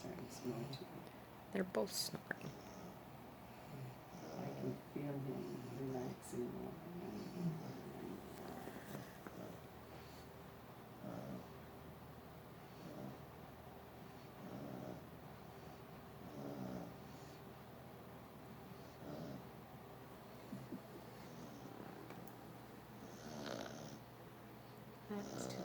starting to snore too. They're both snoring. I can feel him relaxing more. That's